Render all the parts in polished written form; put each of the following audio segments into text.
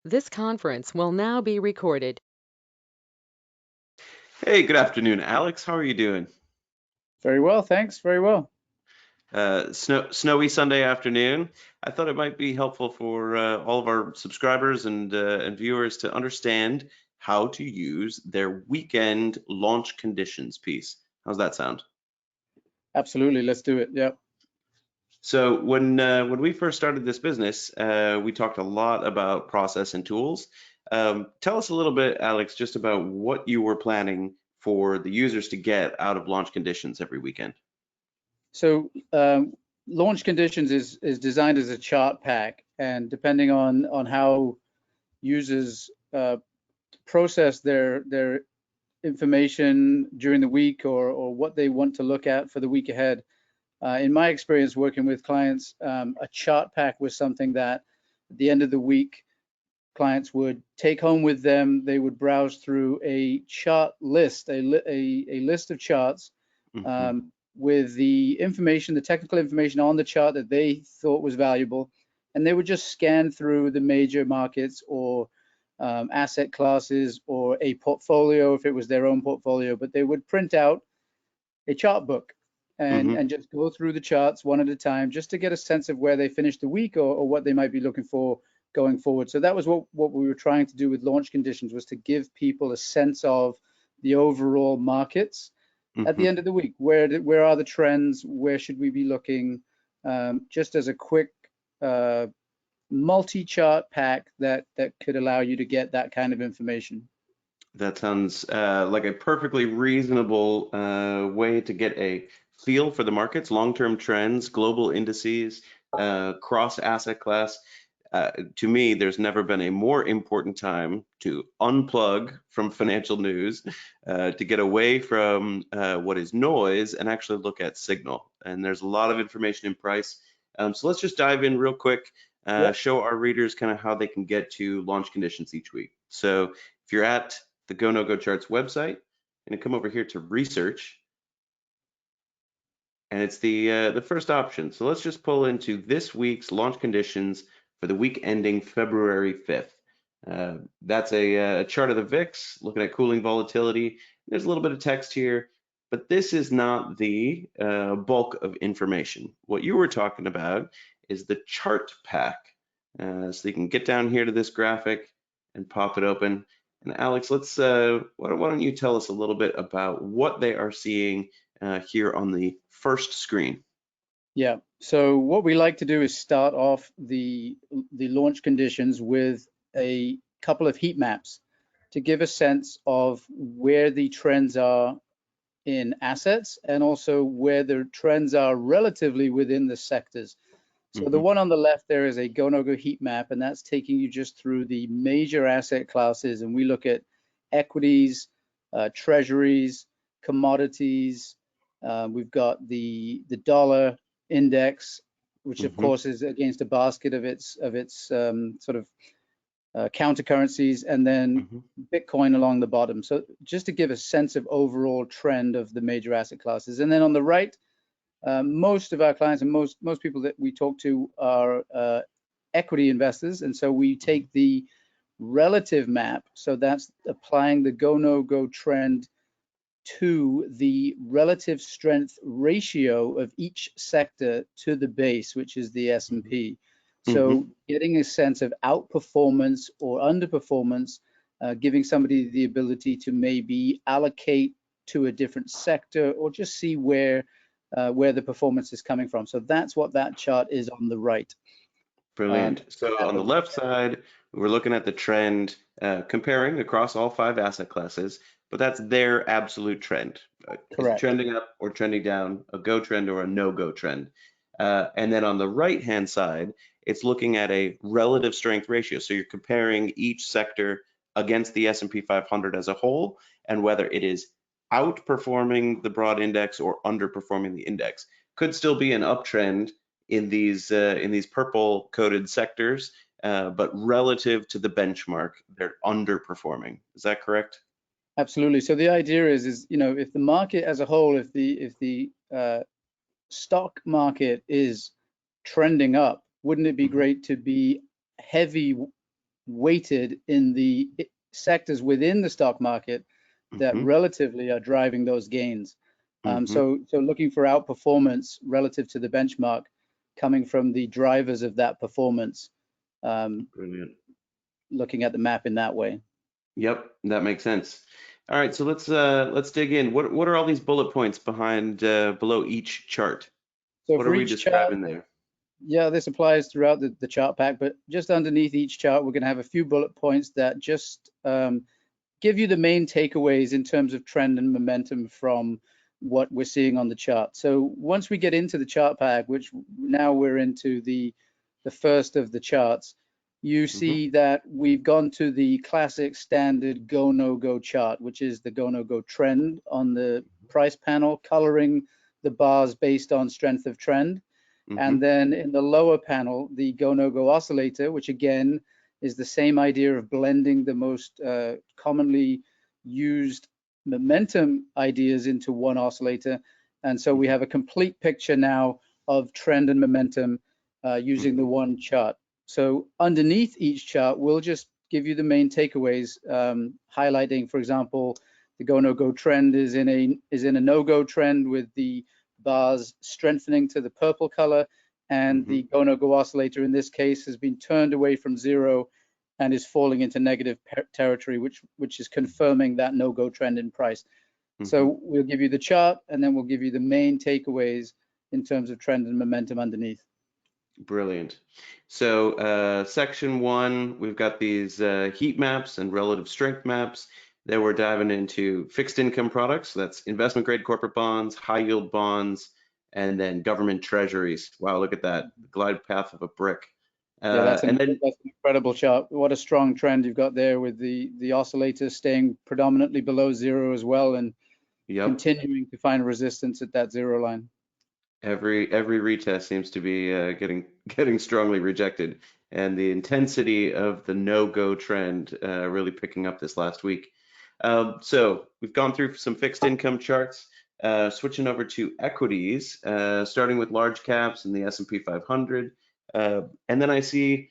This conference will now be recorded. Hey, good afternoon, Alex. How are you doing? Very well, thanks. Very well. Snowy Sunday afternoon. I thought it might be helpful for all of our subscribers and viewers to understand how to use their weekend launch conditions piece. How's that sound? Absolutely. Let's do it. Yeah. So when we first started this business, we talked a lot about process and tools. Tell us a little bit, Alex, just about what you were planning for the users to get out of launch conditions every weekend. So launch conditions is designed as a chart pack, and depending on how users process their information during the week or what they want to look at for the week ahead. In my experience working with clients, a chart pack was something that at the end of the week, clients would take home with them. They would browse through a chart list, a list of charts Hmm. with the information, the technical information on the chart that they thought was valuable, and they would just scan through the major markets or asset classes or a portfolio if it was their own portfolio, but they would print out a chart book Hmm. and just go through the charts one at a time just to get a sense of where they finished the week or what they might be looking for going forward. So that was what we were trying to do with launch conditions, was to give people a sense of the overall markets at the Hmm. end of the week. Where are the trends? Where should we be looking? Just as a quick uh, multi-chart pack that could allow you to get that kind of information. That sounds like a perfectly reasonable way to get a feel for the markets, long-term trends, global indices, cross asset class. To me, there's never been a more important time to unplug from financial news, to get away from what is noise and actually look at signal. And there's a lot of information in price. So let's just dive in real quick, Yep. show our readers kind of how they can get to launch conditions each week. So if you're at the GoNoGo Charts website, and come over here to research, and it's the first option. So let's just pull into this week's launch conditions for the week ending February 5th. That's a chart of the VIX, looking at cooling volatility. There's a little bit of text here, but this is not the bulk of information. What you were talking about is the chart pack. So you can get down here to this graphic and pop it open. And Alex, why don't you tell us a little bit about what they are seeing here on the first screen. Yeah. So what we like to do is start off the launch conditions with a couple of heat maps to give a sense of where the trends are in assets and also where the trends are relatively within the sectors. So the Hmm. one on the left there is a GoNoGo heat map, and that's taking you just through the major asset classes. And we look at equities, treasuries, commodities. We've got the dollar index, which of Hmm. course is against a basket of its sort of counter currencies, and then Hmm. Bitcoin along the bottom. So just to give a sense of overall trend of the major asset classes. And then on the right, most of our clients and most people that we talk to are equity investors, and so we take the relative map. So that's applying the GoNoGo trend to the relative strength ratio of each sector to the base, which is the S&P. Hmm. So getting a sense of outperformance or underperformance, giving somebody the ability to maybe allocate to a different sector or just see where the performance is coming from. So that's what that chart is on the right. Brilliant. So That on the would, left side, we're looking at the trend, comparing across all five asset classes, but that's their absolute trend. Is it correct. trending up or trending down, a go trend or a no-go trend? And then on the right-hand side, it's looking at a relative strength ratio. So you're comparing each sector against the S&P 500 as a whole and whether it is outperforming the broad index or underperforming the index. Could still be an uptrend in these purple coded sectors, but relative to the benchmark, they're underperforming. Is that correct? Absolutely. So the idea is if the market as a whole, if the stock market is trending up, wouldn't it be Hmm. great to be heavy weighted in the sectors within the stock market that Mm-hmm. relatively are driving those gains. Mm-hmm. So looking for outperformance relative to the benchmark coming from the drivers of that performance, Brilliant. looking at the map in that way. Yep, that makes sense. All right, so let's dig in. What are all these bullet points behind below each chart? So What for are we each chart, describing there? yeah, this applies throughout the chart pack, but just underneath each chart, we're going to have a few bullet points that just give you the main takeaways in terms of trend and momentum from what we're seeing on the chart. So once we get into the chart pack, which now we're into the first of the charts, you see that we've gone to the classic standard GoNoGo chart, which is the GoNoGo Trend on the price panel, coloring the bars based on strength of trend. And then in the lower panel, the GoNoGo Oscillator, which again is the same idea of blending the most commonly used momentum ideas into one oscillator. And so we have a complete picture now of trend and momentum using the one chart. So underneath each chart, we'll just give you the main takeaways, highlighting, for example, the GoNoGo trend is in a no-go trend with the bars strengthening to the purple color, and the GoNoGo oscillator in this case has been turned away from zero and is falling into negative territory, which is confirming that no-go trend in price. So we'll give you the chart, and then we'll give you the main takeaways in terms of trend and momentum underneath. Brilliant. So section 1, we've got these heat maps and relative strength maps. Then we're diving into fixed income products. That's investment grade corporate bonds, high yield bonds, and then government treasuries. Wow, look at that glide path of a brick. Yeah, that's And an incredible chart. What a strong trend you've got there with the oscillator staying predominantly below zero as well, and continuing to find resistance at that zero line. Every retest seems to be getting strongly rejected, and the intensity of the no-go trend really picking up this last week. So we've gone through some fixed income charts, switching over to equities, starting with large caps and the S&P 500, and then I see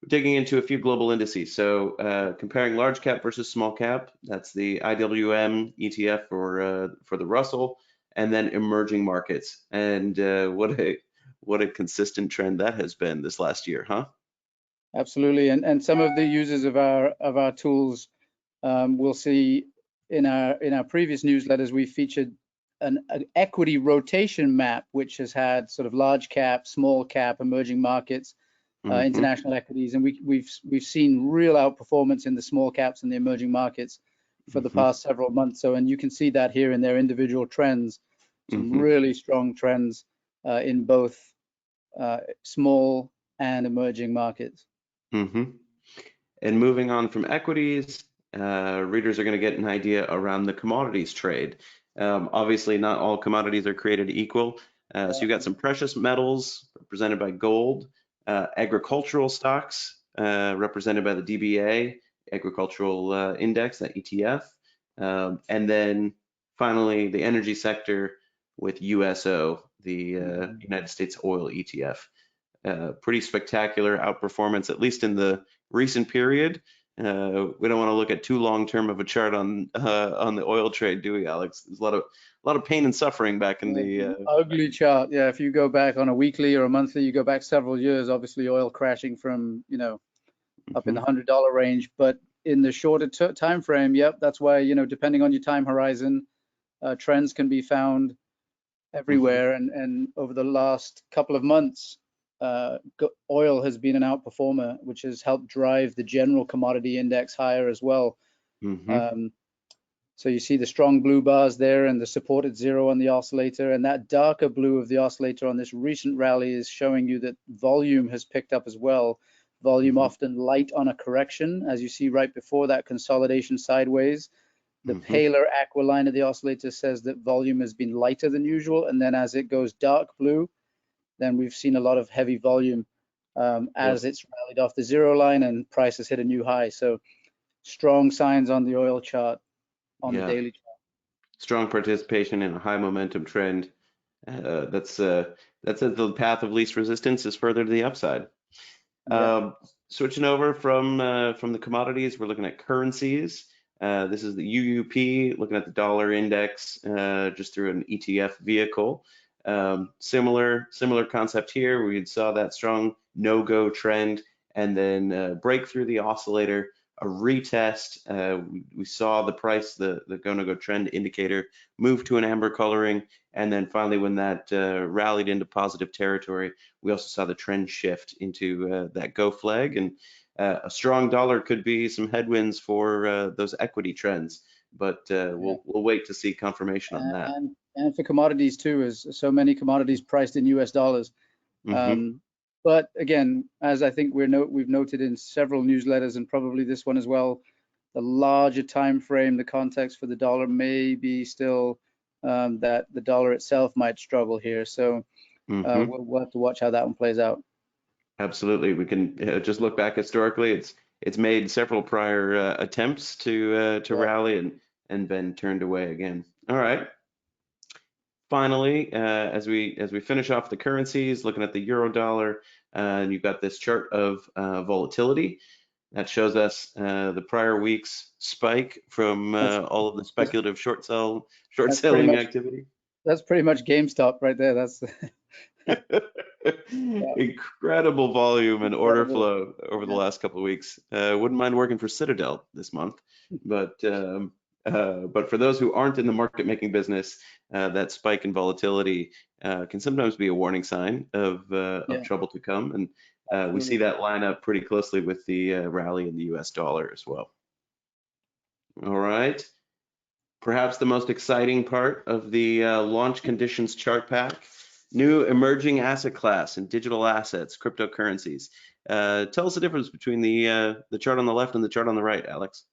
digging into a few global indices. So comparing large cap versus small cap, that's the IWM ETF for the Russell, and then emerging markets. And what a consistent trend that has been this last year, huh? Absolutely, and some of the users of our tools will see in our previous newsletters we featured an equity rotation map, which has had sort of large cap, small cap, emerging markets, international equities, and we've seen real outperformance in the small caps and the emerging markets for the past several months. So, and you can see that here in their individual trends, some really strong trends in both small and emerging markets. And moving on from equities, readers are going to get an idea around the commodities trade. Obviously, not all commodities are created equal. So you've got some precious metals represented by gold, agricultural stocks represented by the DBA, agricultural index, that ETF, and then finally the energy sector with USO, the United States Oil ETF. Pretty spectacular outperformance, at least in the recent period. We don't want to look at too long-term of a chart on the oil trade, do we, Alex? There's a lot of pain and suffering back in the ugly chart. Yeah, if you go back on a weekly or a monthly, you go back several years. Obviously, oil crashing from up in the $100 range, but in the shorter time frame, yep, that's why depending on your time horizon, trends can be found everywhere. And over the last couple of months, oil has been an outperformer, which has helped drive the general commodity index higher as well. So you see the strong blue bars there and the support at zero on the oscillator, and that darker blue of the oscillator on this recent rally is showing you that volume has picked up as well. Volume often light on a correction, as you see right before that consolidation sideways. The paler aqua line of the oscillator says that volume has been lighter than usual, and then as it goes dark blue, then we've seen a lot of heavy volume as it's rallied off the zero line and price has hit a new high. So strong signs on the oil chart, on the daily chart. Strong participation in a high momentum trend. That's the path of least resistance is further to the upside. Switching over from the commodities, we're looking at currencies. This is the UUP, looking at the dollar index just through an ETF vehicle. Similar concept here. We saw that strong no-go trend and then break through the oscillator, a retest. We saw the price, the GoNoGo Trend indicator, move to an amber coloring, and then finally when that rallied into positive territory, we also saw the trend shift into that go flag, and a strong dollar could be some headwinds for those equity trends, but we'll wait to see confirmation on that. And for commodities too, as so many commodities priced in US dollars. But again, as I think we've noted in several newsletters and probably this one as well, the larger time frame, the context for the dollar may be still that the dollar itself might struggle here. So we'll have to watch how that one plays out. Absolutely, we can just look back historically. It's made several prior attempts to rally and been turned away again. All right. Finally, as we finish off the currencies, looking at the euro dollar, and you've got this chart of volatility that shows us the prior week's spike from all of the speculative short selling activity. That's pretty much GameStop right there. That's incredible volume and order flow over the last couple of weeks. Wouldn't mind working for Citadel this month, but for those who aren't in the market making business, that spike in volatility can sometimes be a warning sign of trouble to come, and we see that line up pretty closely with the rally in the US dollar as well. All right. Perhaps the most exciting part of the launch conditions chart pack, new emerging asset class and digital assets, cryptocurrencies. Tell us the difference between the chart on the left and the chart on the right, Alex.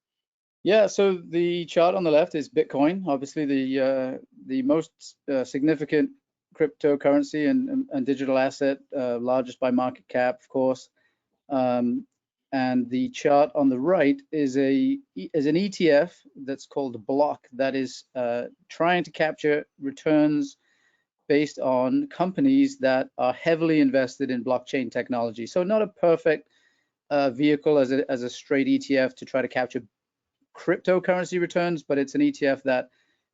Yeah, so the chart on the left is Bitcoin, obviously the most significant cryptocurrency and digital asset, largest by market cap, of course. And the chart on the right is an ETF that's called a block that is trying to capture returns based on companies that are heavily invested in blockchain technology. So not a perfect vehicle as a straight ETF to try to capture cryptocurrency returns, but it's an ETF that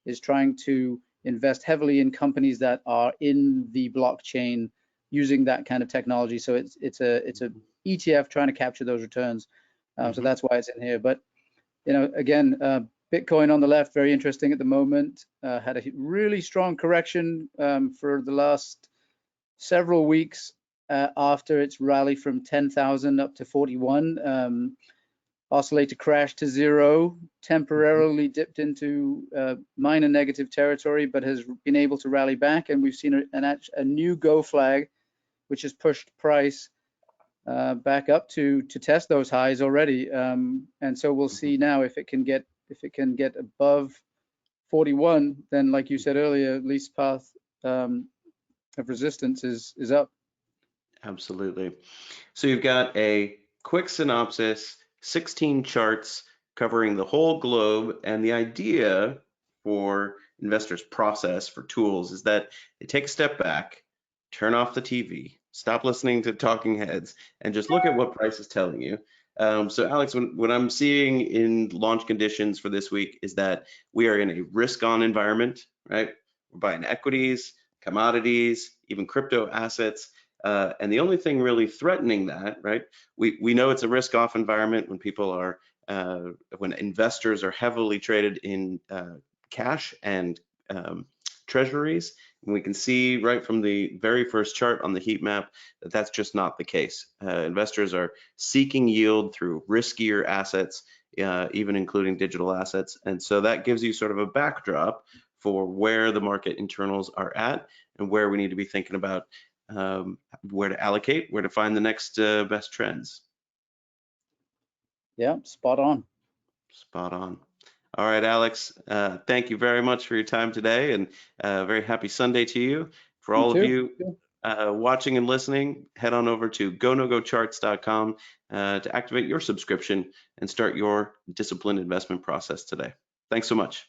is trying to invest heavily in companies that are in the blockchain using that kind of technology. So it's a ETF trying to capture those returns. So that's why it's in here. But again, Bitcoin on the left, very interesting at the moment. Had a really strong correction for the last several weeks after its rally from 10,000 up to 41. Oscillator crashed to zero, temporarily dipped into minor negative territory, but has been able to rally back. And we've seen a new go flag, which has pushed price back up to test those highs already. And so we'll see now if it can get above 41, then like you said earlier, least path of resistance is up. Absolutely. So you've got a quick synopsis, 16 charts covering the whole globe, and the idea for investors' process for tools is that they take a step back, turn off the TV, stop listening to talking heads, and just look at what price is telling you. So Alex, what I'm seeing in launch conditions for this week is that we are in a risk-on environment, right? We're buying equities, commodities, even crypto assets. And the only thing really threatening that, right? We know it's a risk-off environment when people are, when investors are heavily traded in cash and treasuries. And we can see right from the very first chart on the heat map that that's just not the case. Investors are seeking yield through riskier assets, even including digital assets. And so that gives you sort of a backdrop for where the market internals are at and where we need to be thinking about where to allocate, where to find the next best trends. Yeah, spot on. Spot on. All right, Alex, thank you very much for your time today, and very happy Sunday to you. For all of you watching and listening, head on over to GoNoGoCharts.com to activate your subscription and start your disciplined investment process today. Thanks so much.